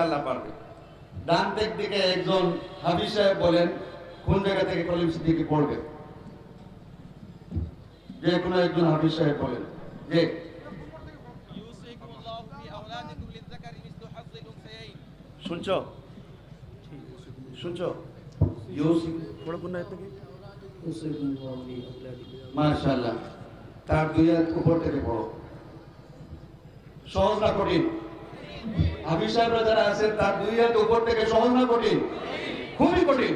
আল্লাহ পারবে। ডান দিকে একজন হাফিজ সাহেব বলেন কোন জায়গা থেকে কলিম সিদ্দিকী পড়বে, যে কোনো একজন হাফিজ সাহেব বলেন। যে শুনছো শুনছো মাশাআল্লাহ, তার দুই হাত উপর থেকে পড়ো। সহজ না কঠিন? হাফিজ সাহেবরা যারা আছেন তার দুই হাত উপর থেকে সহজ না কঠিন? খুবই কঠিন।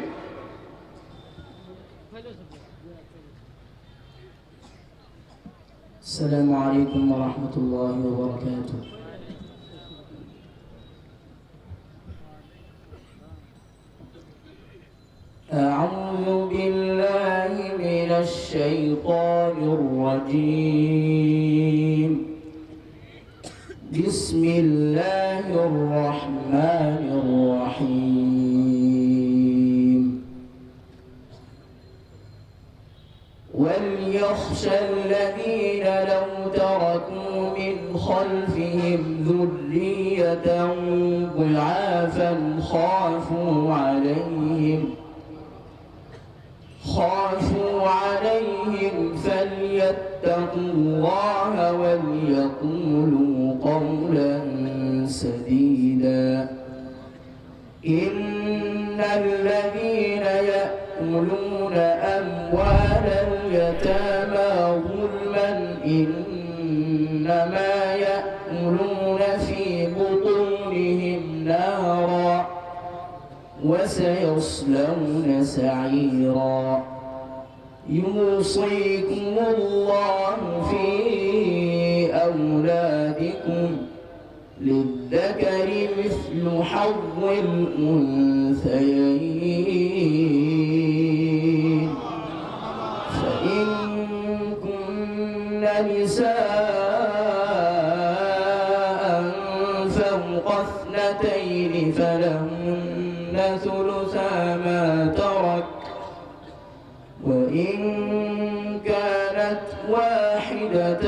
আসসালামু আলাইকুম ওয়া রাহমাতুল্লাহি ওয়া বারাকাতুহু। أعوذ بالله من الشيطان الرجيم. بسم الله الرحمن الرحيم. وليخشى الذين لو تركوا من خلفهم ذرية ضعافا خافوا عليهم فليتقوا الله وليقولوا قولا سديدا. إن الذين يأكلون أموال اليتامى ظلما إنما يأكلون في بطونهم نارا وسيصلون سعيرا. يوصيكم الله في أولادكم للذكر مثل حظ الأنثيين. فإن كن نساء فوق اثنتين فلهن ثلثا ما ترك، وإن كانت واحدة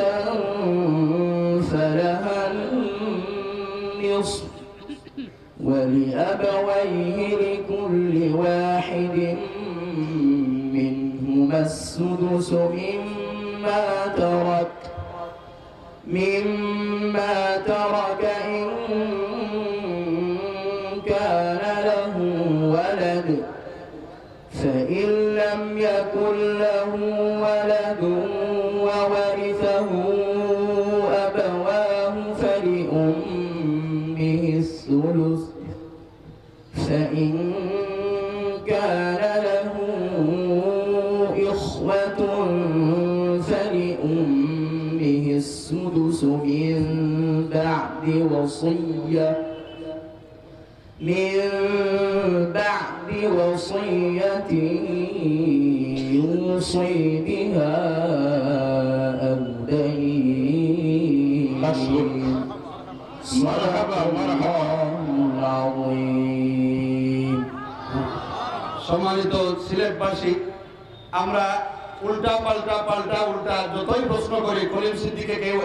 فلها النصف ولأبويه لكل واحد منهما السدس مما ترك إن كان له ولد، فإن لم يكن له ولد وورثه أبواه فلأمه الثلث، فإن كان له إخوة فلأمه السدس من بعد وصية يوصي بها أو دين. صدق الله العظيم. সম্মানিত সিলেটবাসী, আমরা উল্টা যতই প্রশ্ন করি কলিম সিদ্দিকীকে কেউ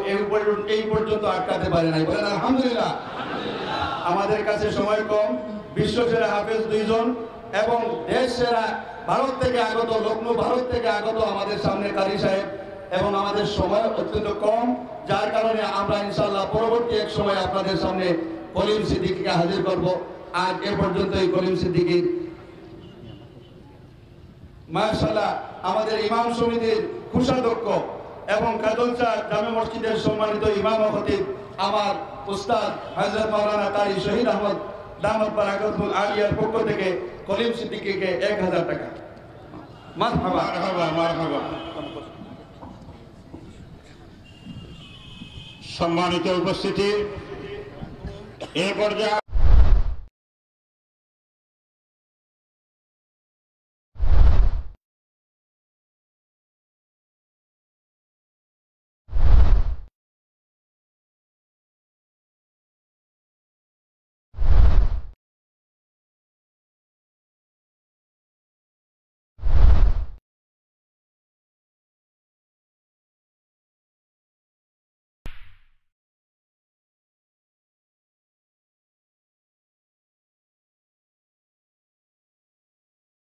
এই পর্যন্ত আটকাতে পারে নাই। বলেন আলহামদুলিল্লাহ। আমাদের কাছে সময় কম, বিশ্বসেরা হাফেজ দুইজন এবং দেশ সেরা ভারত থেকে আগত, লখনৌ ভারত থেকে আগত আমাদের সামনে কারি সাহেব, এবং আমাদের সময় অত্যন্ত কম, যার কারণে আমরা ইনশাআল্লাহ পরবর্তী এক সময় আপনাদের সামনে কলিম সিদ্দিকীকে হাজির করব। আজ এ পর্যন্ত এই কলিম সিদ্দিকীর মাশাআল্লাহ আমাদের ইমাম সমিতির কোষাধ্যক্ষ এবং কাজলচা জামে মসজিদের সম্মানিত ইমাম ও খতিব আমার উস্তাদ হযরত মাওলানা কারি শহীদ আহমদ দামত বারাকাতুল আলিয়ার পক্ষ থেকে কলিম সিদ্দিকীকে 1000 টাকা। মারহাবা মারহাবা মারহাবা। সম্মানিত উপস্থিতি, এই পর্যায়ে